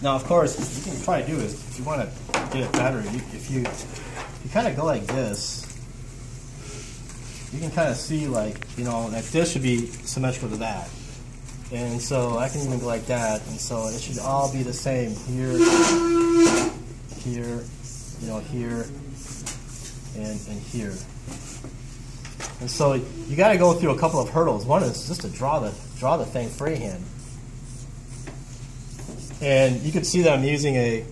Now, of course, what you can try to do is, if you want to get it better, if you kind of go like this, you can kind of see, like, you know, like this should be symmetrical to that. And so I can even go like that, and so it should all be the same here, here, you know, here, and here. And so you got to go through a couple of hurdles. One is just to draw the thing freehand. And you can see that I'm using a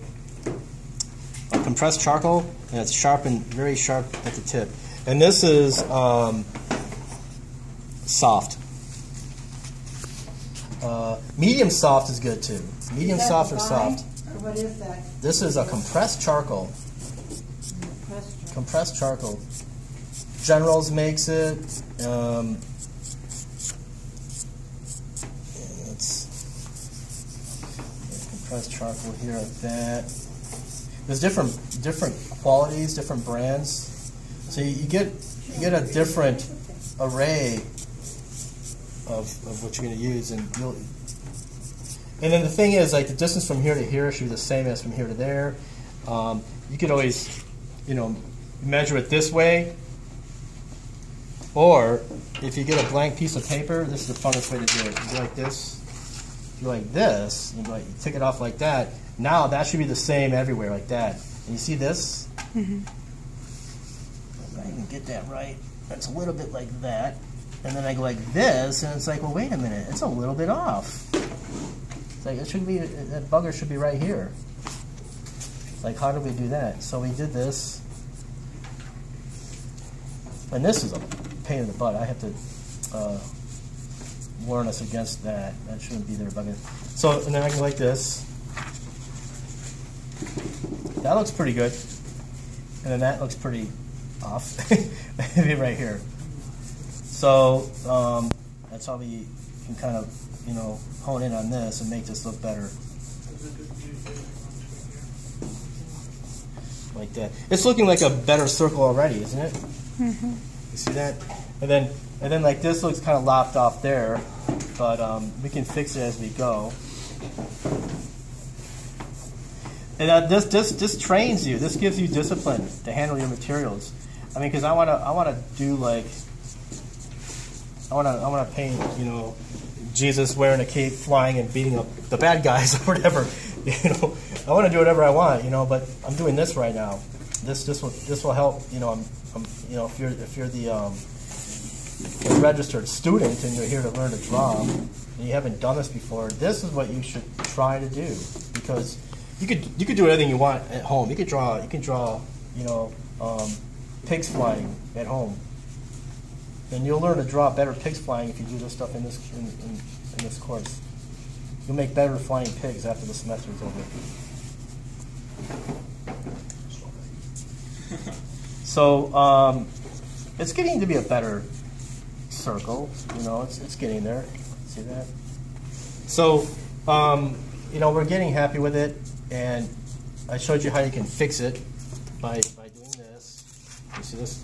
compressed charcoal, and it's sharpened, very sharp at the tip. And this is soft. Medium soft is good too. Medium soft or soft. Or what is that? This is a compressed charcoal. Compressed charcoal. Generals makes it. Compressed charcoal here like that. There's different qualities, different brands. So you get a different array of what you're going to use, and then the thing is, like, the distance from here to here should be the same as from here to there. You could always, you know, measure it this way, or if you get a blank piece of paper, this is the funnest way to do it. You go like this. You go like this, and you take it off like that. Now that should be the same everywhere, like that. And you see this? Mm-hmm. I can get that right. That's a little bit like that. And then I go like this, and it's like, well, wait a minute, it's a little bit off. It's like, it should be, that bugger should be right here. It's like, how do we do that? So we did this. And this is a pain in the butt. I have to warn us against that. That shouldn't be there, bugger. So, and then I go like this. That looks pretty good. And then that looks pretty off. Maybe right here. So that's how we can kind of, you know, hone in on this and make this look better. Like that. It's looking like a better circle already, isn't it? Mm-hmm. You see that? And then like this looks kind of lopped off there, but we can fix it as we go. And this trains you. This gives you discipline to handle your materials. I mean, because I wanna do like. I want to paint, you know, Jesus wearing a cape, flying and beating up the bad guys or whatever. You know, I want to do whatever I want, you know, but I'm doing this right now. This will help. You know, you know, if you're the registered student and you're here to learn to draw and you haven't done this before, this is what you should try to do, because you could do anything you want at home. You can draw, you know, pigs flying at home. And you'll learn to draw better pigs flying if you do this stuff in this course. You'll make better flying pigs after the semester is over. So it's getting to be a better circle. You know, it's getting there. See that? So you know, we're getting happy with it, and I showed you how you can fix it by doing this. You see this?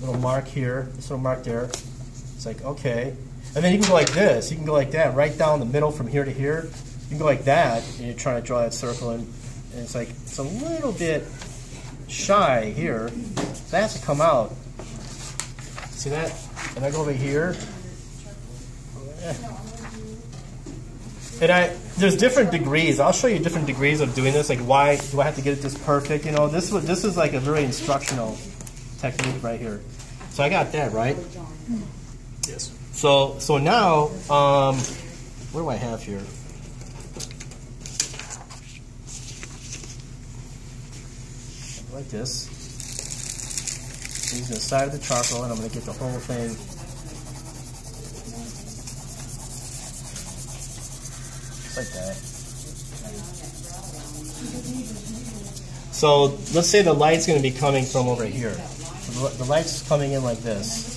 Little mark here, this little mark there. It's like, okay. And then you can go like this, you can go like that, right down the middle from here to here. You can go like that, and you're trying to draw that circle, and it's like, it's a little bit shy here. That has to come out. See that? And I go over here. And there's different degrees. I'll show you different degrees of doing this. Like, why do I have to get it this perfect? You know, this is like a very instructional technique right here. So I got that right. Yes. So now, what do I have here? Like this. Using the side of the charcoal, and I'm going to get the whole thing. Like that. So let's say the light's going to be coming from over here. So the light's coming in like this.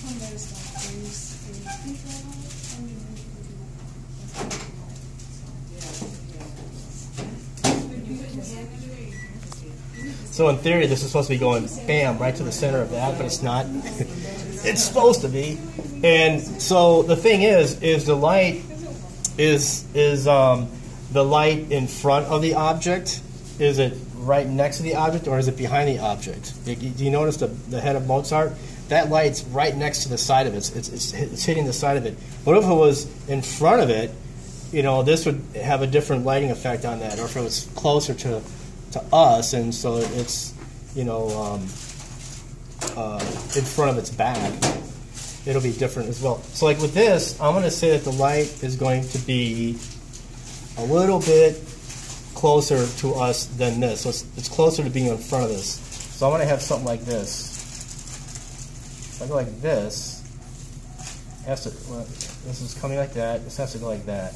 So in theory, this is supposed to be going, bam, right to the center of that, but it's not. It's supposed to be. And so the thing is the light is the light in front of the object? Is it right next to the object, or is it behind the object? Do you notice the head of Mozart? That light's right next to the side of it. It's hitting the side of it. What if it was in front of it? You know, this would have a different lighting effect on that. Or if it was closer to us, and so it's, you know, in front of its back, it'll be different as well. So like with this, I'm going to say that the light is going to be a little bit closer to us than this. So it's closer to being in front of this. So I'm going to have something like this. If I go like this, it has to, well, this is coming like that. This has to go like that.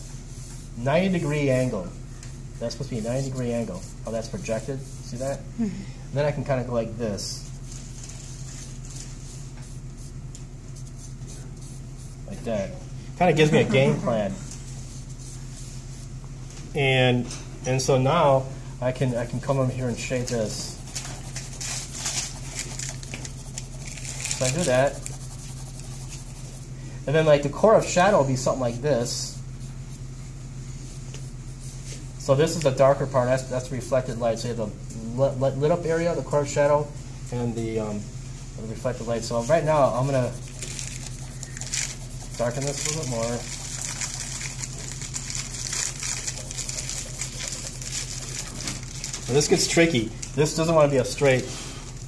90-degree angle. That's supposed to be a 90-degree angle. How that's projected. See that? Mm-hmm. Then I can kind of go like this. Like that. Kind of gives me a game plan. And so now I can come over here and shade this. So I do that. And then like the core of shadow will be something like this. So this is the darker part, that's the reflected light. So you have the lit up area, the core of shadow, and the reflected light. So right now I'm going to darken this a little bit more. Now this gets tricky. This doesn't want to be a straight,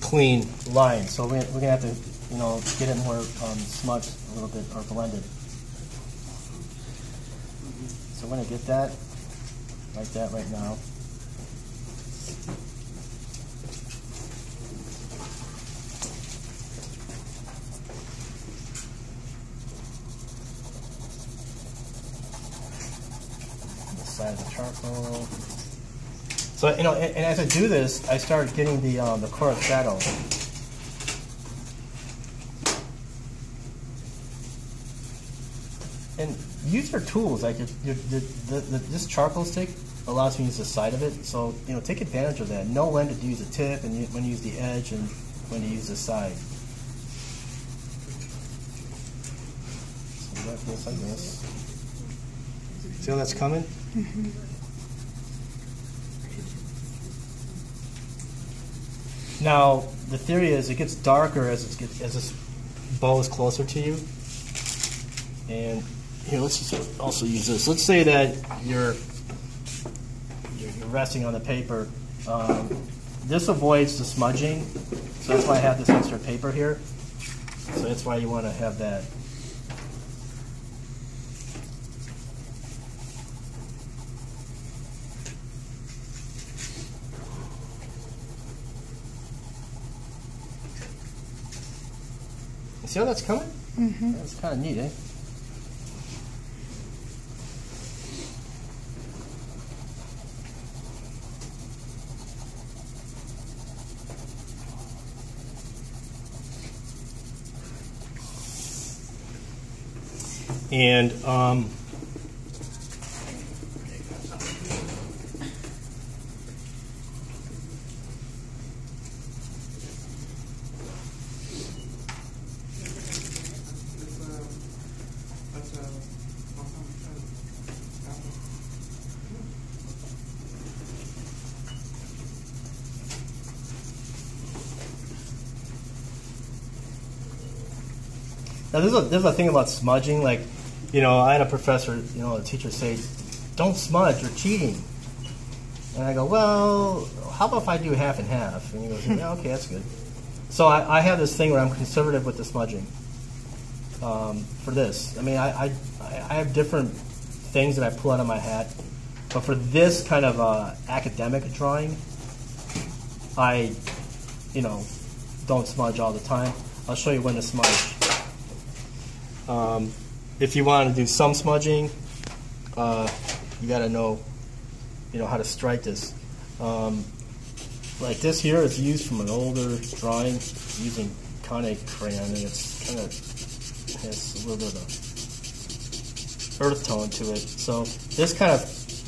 clean line. So we're going to have to, you know, get it more smudged a little bit or blended. So we're going to get that. Like that right now. The side of the charcoal. So you know, and as I do this, I start getting the core of shadow. And use your tools, like this charcoal stick allows me to use the side of it, so you know, take advantage of that. Know when to use the tip and when to use the edge and when to use the side. So that feels like this. See how that's coming? Mm-hmm. Now the theory is it gets darker as this bow is closer to you. And here, let's just also use this. Let's say that you're resting on the paper. This avoids the smudging, so that's why I have this extra paper here. So that's why you want to have that. You see how that's coming? Mm-hmm. That's kind of neat, eh? And now there's a thing about smudging, like, you know, I had a professor, you know, a teacher say, don't smudge, you're cheating. And I go, well, how about if I do half and half? And he goes, yeah, okay, that's good. So I have this thing where I'm conservative with the smudging for this. I mean, I have different things that I pull out of my hat, but for this kind of academic drawing, I, you know, don't smudge all the time. I'll show you when to smudge. If you want to do some smudging, you got to know, you know, how to strike this. Like this here is used from an older drawing using Koenig crayon, and it's kind of has a little bit of earth tone to it. So this kind of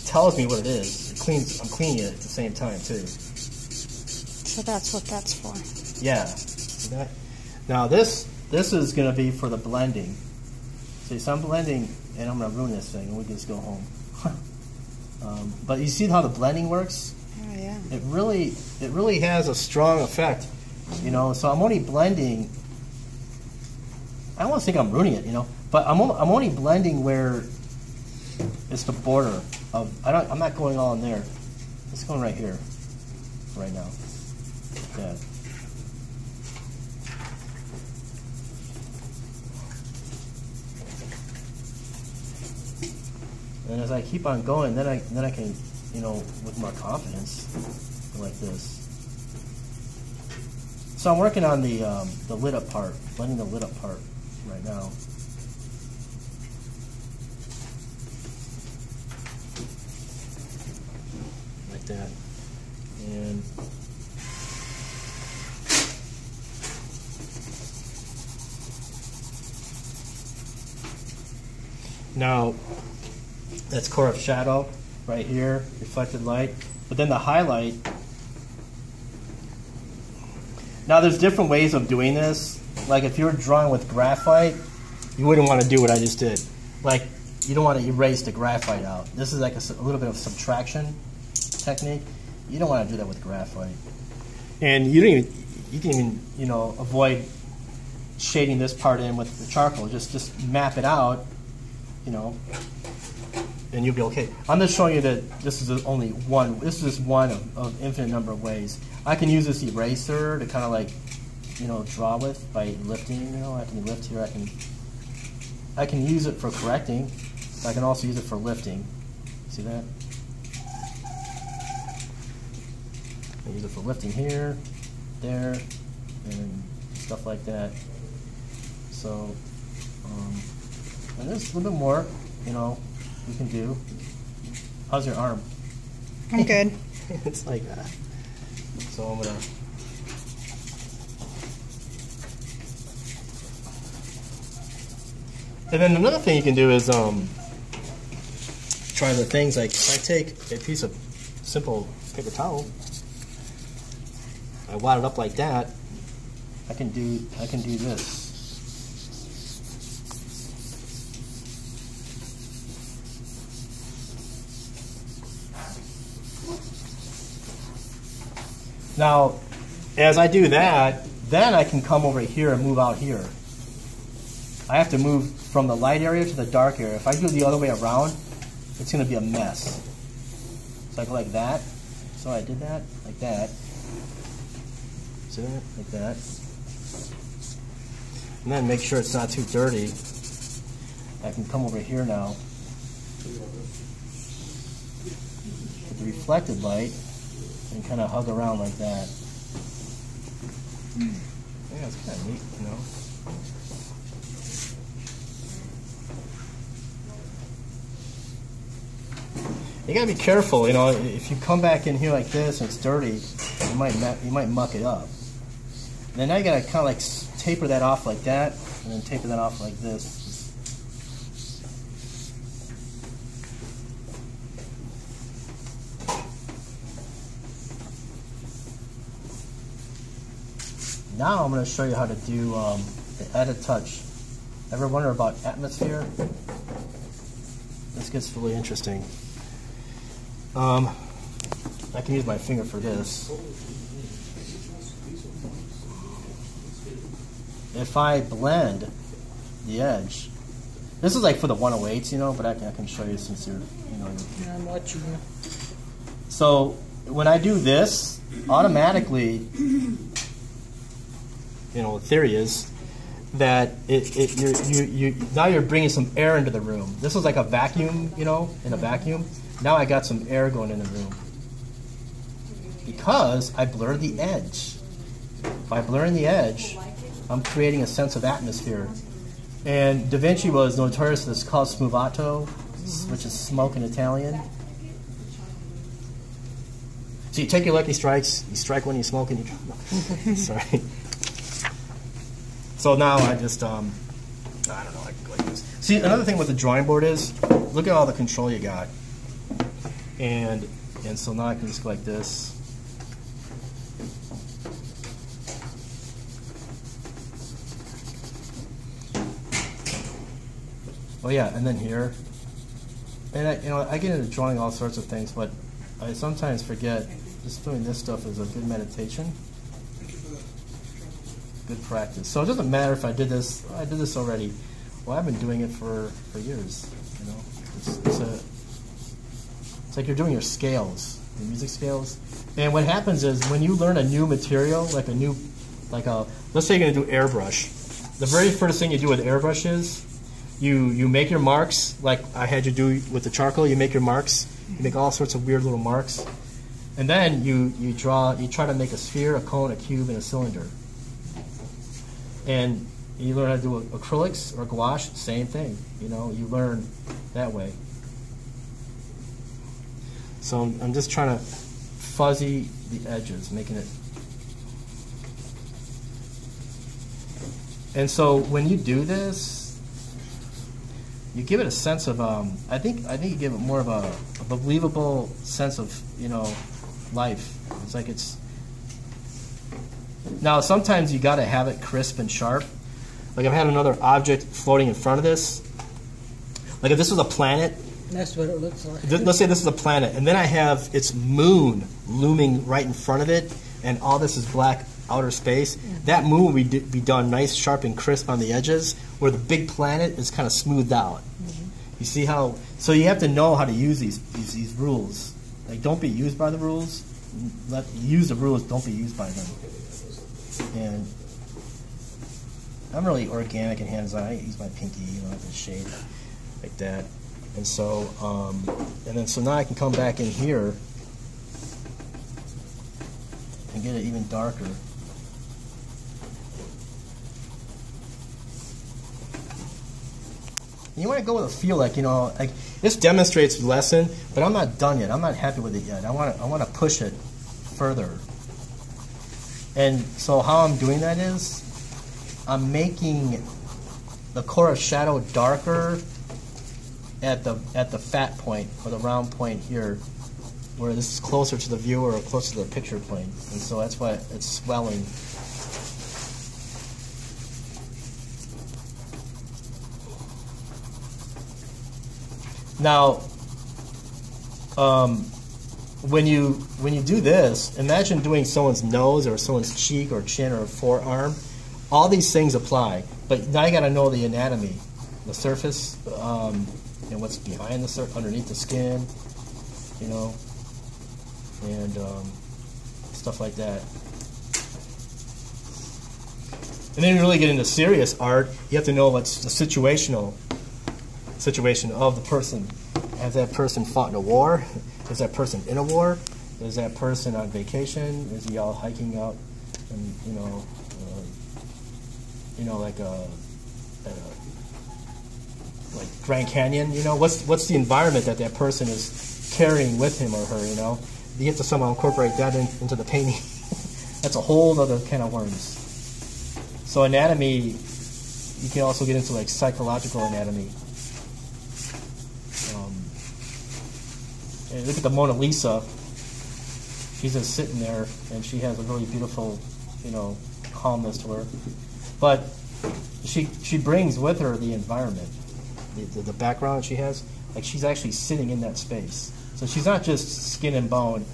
tells me what it is. It cleans. I'm cleaning it at the same time too. So that's what that's for. Yeah. Now this is going to be for the blending. So I'm blending, and I'm going to ruin this thing, and we can just go home. But you see how the blending works? Oh, yeah. It really has a strong effect, you know. So I'm only blending. I don't want to think I'm ruining it, you know, but I'm only blending where it's the border of. I'm not going all in there. It's going right here, right now. Yeah. And as I keep on going, then I can, you know, with more confidence, go like this. So I'm working on the lit up part, blending the lit up part right now. Like that. And now that's core of shadow right here, reflected light. But then the highlight. Now there's different ways of doing this. Like if you were drawing with graphite, you wouldn't want to do what I just did. Like you don't want to erase the graphite out. This is like a little bit of subtraction technique. You don't want to do that with graphite. And you can even, you know, avoid shading this part in with the charcoal. Just map it out, you know, and you'll be okay. I'm just showing you that this is only one. This is just one of infinite number of ways. I can use this eraser to kind of like, you know, draw with by lifting. You know, I can lift here. I can use it for correcting. I can also use it for lifting. See that? I use it for lifting here, there, and stuff like that. So, and there's a little bit more, you know, we can do. How's your arm? I'm good. It's like that. So I'm gonna. And then another thing you can do is try the things like if I take a piece of simple paper towel, I wad it up like that. I can do this. Now, as I do that, then I can come over here and move out here. I have to move from the light area to the dark area. If I do it the other way around, it's going to be a mess. So I go like that. So I did that, like that. See that? Like that. And then make sure it's not too dirty. I can come over here now with the reflected light and kind of hug around like that. Yeah, it's kind of neat, you know. You gotta be careful, you know. If you come back in here like this and it's dirty, you might muck it up. And then now you gotta kind of like taper that off like that, and then taper that off like this. Now I'm going to show you how to do the edit touch. Ever wonder about atmosphere? This gets really interesting. I can use my finger for this. If I blend the edge, this is like for the 108s, you know, but I can show you since you're, you know. Yeah, I'm watching you. So when I do this, automatically, you know, the theory is that now you're bringing some air into the room. This is like a vacuum, you know, in a vacuum. Now I got some air going in the room because I blurred the edge. By blurring the edge, I'm creating a sense of atmosphere. And Da Vinci was notorious for this called sfumato, which is smoke in Italian. So you take your lucky strikes, you strike when you smoke and you... Sorry. So now I just, I don't know, I can go like this. See, another thing with the drawing board is, look at all the control you got. And so now I can just go like this. Oh yeah, and then here. And I get into drawing all sorts of things, but I sometimes forget just doing this stuff is a good meditation, good practice. So it doesn't matter if I did this already. Well, I've been doing it for years. You know, it's like you're doing your scales, your music scales. And what happens is when you learn a new material, let's say you're going to do airbrush. The very first thing you do with airbrush is you make your marks, like I had you do with the charcoal. You make your marks. You make all sorts of weird little marks. And then you try to make a sphere, a cone, a cube, and a cylinder. And you learn how to do acrylics or gouache, same thing. You know, you learn that way. So I'm just trying to fuzzy the edges, making it. And so when you do this, you give it a sense of I think you give it more of a believable sense of, you know, life. It's like it's. Now sometimes you got to have it crisp and sharp. Like I've had another object floating in front of this. Like if this was a planet. That's what it looks like. Let's say this is a planet, and then I have its moon looming right in front of it, and all this is black outer space. That moon would be done nice, sharp, and crisp on the edges, where the big planet is kind of smoothed out. You see how? So you have to know how to use these rules. Like, don't be used by the rules. Use the rules. Don't be used by them. And I'm really organic and hands-on. I use my pinky, you know, like a shade like that. And so, so now I can come back in here and get it even darker. You want to go with a feel, like, you know, like this demonstrates the lesson, but I'm not done yet. I'm not happy with it yet. I want to push it further. And so how I'm doing that is I'm making the core of shadow darker at the fat point, or the round point here, where this is closer to the viewer or closer to the picture plane. And so that's why it's swelling. Now, when you do this, imagine doing someone's nose or someone's cheek or chin or forearm. All these things apply, but now you got to know the anatomy, the surface, and what's behind the surface, underneath the skin, you know, and stuff like that. And then you really get into serious art. You have to know what's the situation of the person. Has that person fought in a war? Is that person in a war? Is that person on vacation? Is he all hiking out, and like like Grand Canyon? You know, what's the environment that person is carrying with him or her? You know, you have to somehow incorporate that into the painting. That's a whole other can of worms. So anatomy, you can also get into like psychological anatomy. And look at the Mona Lisa. She's just sitting there, and she has a really beautiful, you know, calmness to her. But she brings with her the environment, the background she has. Like, she's actually sitting in that space. So she's not just skin and bone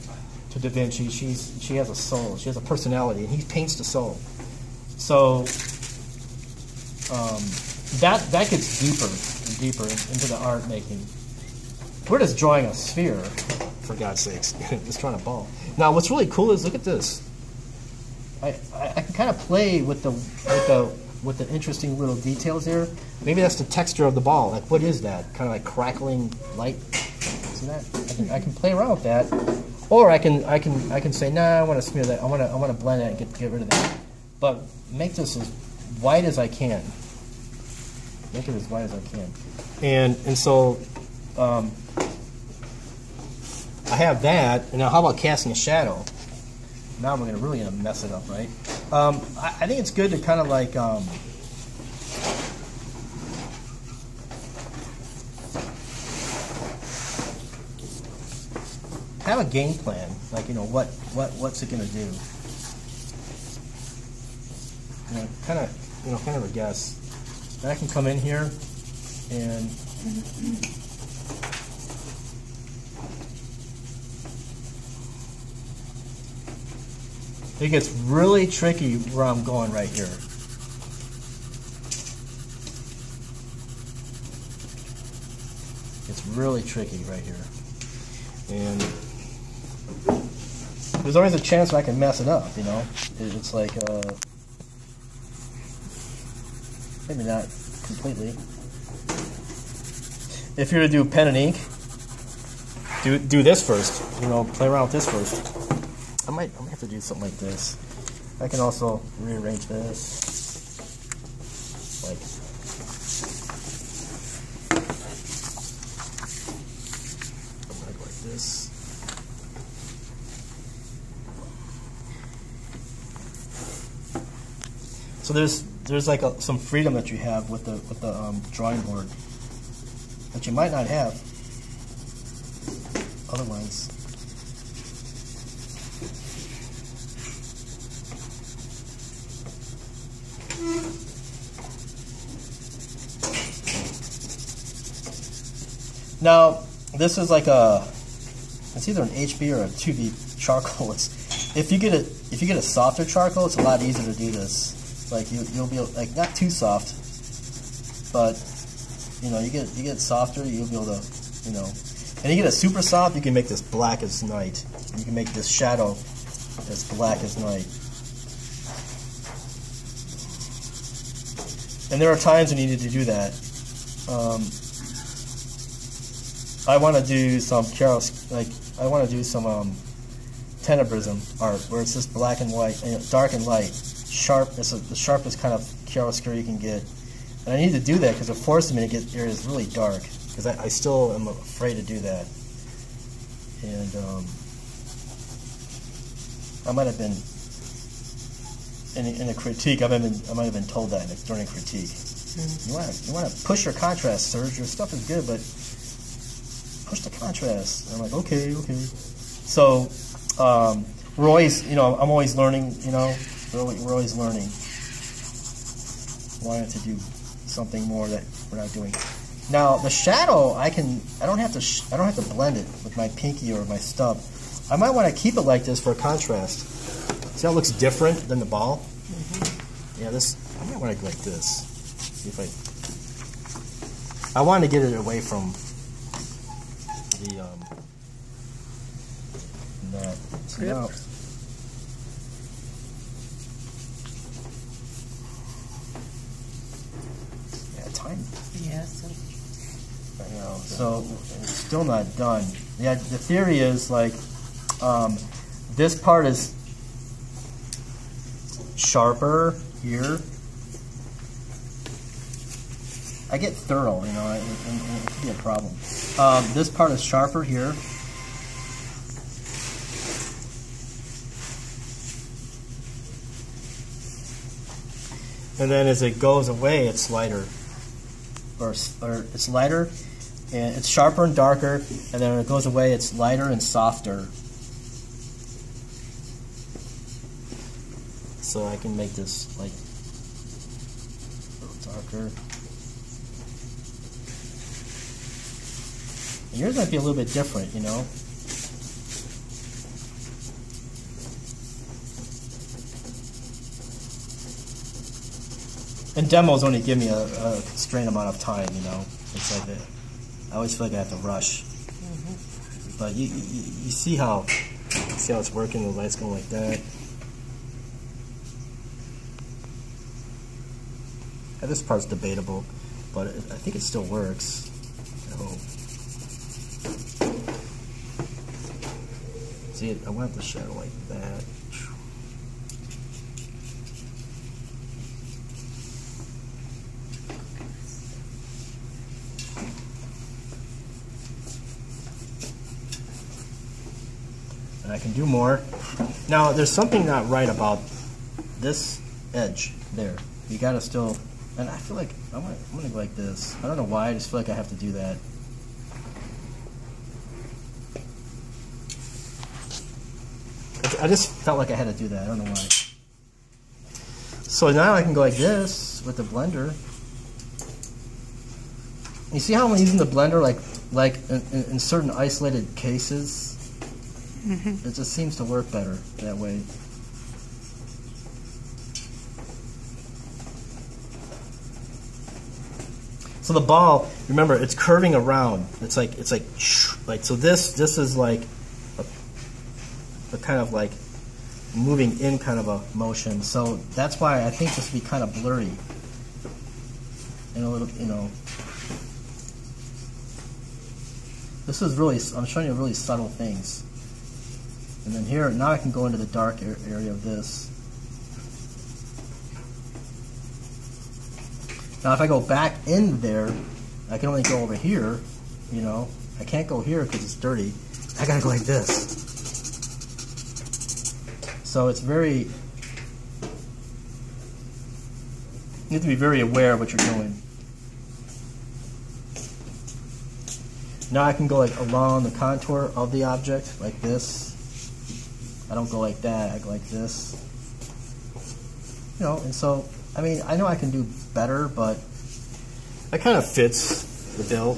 to Da Vinci. She has a soul. She has a personality, and he paints the soul. So that gets deeper and deeper into the art making. We're just drawing a sphere, for God's sakes. Just drawing a ball. Now, what's really cool is, look at this. I can kind of play with the interesting little details here. Maybe that's the texture of the ball. Like, what is that? Kind of like crackling light. See that? I can play around with that, or I can say, nah, I want to smear that. I want to blend that and get rid of that. But make this as white as I can. Make it as white as I can. And so. I have that, and now how about casting a shadow? Now we're really gonna mess it up, right? I think it's good to kind of like have a game plan, like, you know, what's it gonna do? Kind of a guess. Then I can come in here and It gets really tricky where I'm going right here. It's really tricky right here. And there's always a chance I can mess it up, you know? It's like, maybe not completely. If you're to do pen and ink, do this first. You know, play around with this first. I might have to do something like this. I can also rearrange this. Like this. So there's like some freedom that you have with the drawing board that you might not have otherwise. Now this is like it's either an HB or a 2B charcoal. If you get a softer charcoal, it's a lot easier to do this. Like you'll be like not too soft, but you know you get softer, you'll be able to, you know. And you get a super soft, you can make this black as night. You can make this shadow as black as night. And there are times when you need to do that. I want to do some tenebrism art where it's just black and white, dark and light, sharp. It's the sharpest kind of chiaroscuro you can get. And I need to do that because it forces me to get areas really dark. Because I still am afraid to do that. And I might have been in a critique. I might have been told that during a critique. You want to push your contrast, Serge. Your stuff is good, but push the contrast. And I'm like, okay. So we're always, you know, I'm always learning. You know, we're always learning. Wanting to do something more that we're not doing. Now the shadow, I don't have to blend it with my pinky or my stub. I might want to keep it like this for contrast. See how it looks different than the ball? Mm-hmm. Yeah, I might want to go like this. See if I want to get it away from the that. So now, yeah, time. Yes. You know, so it's still not done. Yeah, the theory is like this part is sharper here. I get thorough, you know, and it could be a problem. This part is sharper here. And then as it goes away, it's lighter. Or it's lighter, and it's sharper and darker, and then when it goes away, it's lighter and softer. So I can make this like a little darker. And yours might be a little bit different, you know. And demos only give me a constrained amount of time, you know. It's like I always feel like I have to rush. Mm-hmm. But you see how it's working. The light's going like that. And this part's debatable, but I think it still works. I hope. See, I want the shadow like that. And I can do more. Now, there's something not right about this edge there. You gotta still, and I feel like I'm gonna go like this. I don't know why. I just feel like I have to do that. I just felt like I had to do that. I don't know why. So now I can go like this with the blender. You see how I'm using the blender like in certain isolated cases? Mm-hmm. It just seems to work better that way. So the ball, remember, it's curving around. It's like so. This is like a kind of like moving in kind of a motion. So that's why I think this would be kind of blurry and a little, you know. This is really, I'm showing you really subtle things. And then here, now I can go into the dark area of this. Now if I go back in there, I can only go over here, you know. I can't go here because it's dirty. I gotta go like this. So it's very, you have to be very aware of what you're doing. Now I can go like along the contour of the object, like this. I don't go like that, I go like this. You know, and so, I mean, I know I can do better, but that kind of fits the bill.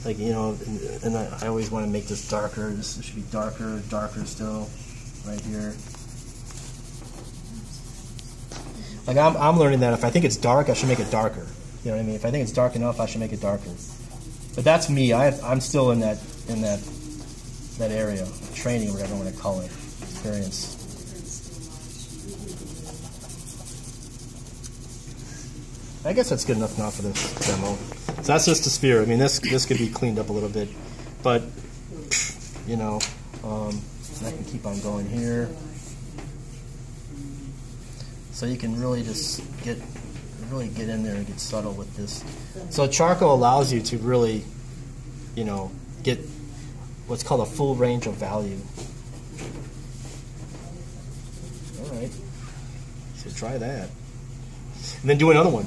Like, you know, and I always want to make this darker. This should be darker, darker still, right here. Like, I'm learning that if I think it's dark, I should make it darker. You know what I mean? If I think it's dark enough, I should make it darker. But that's me. I'm still in that area of training, whatever I want to call it, experience. I guess that's good enough now for this demo. So that's just a sphere. I mean, this could be cleaned up a little bit, but you know, I can keep on going here. So you can really just get in there and get subtle with this. So charcoal allows you to really, you know, get what's called a full range of value. All right, so try that, and then do another one.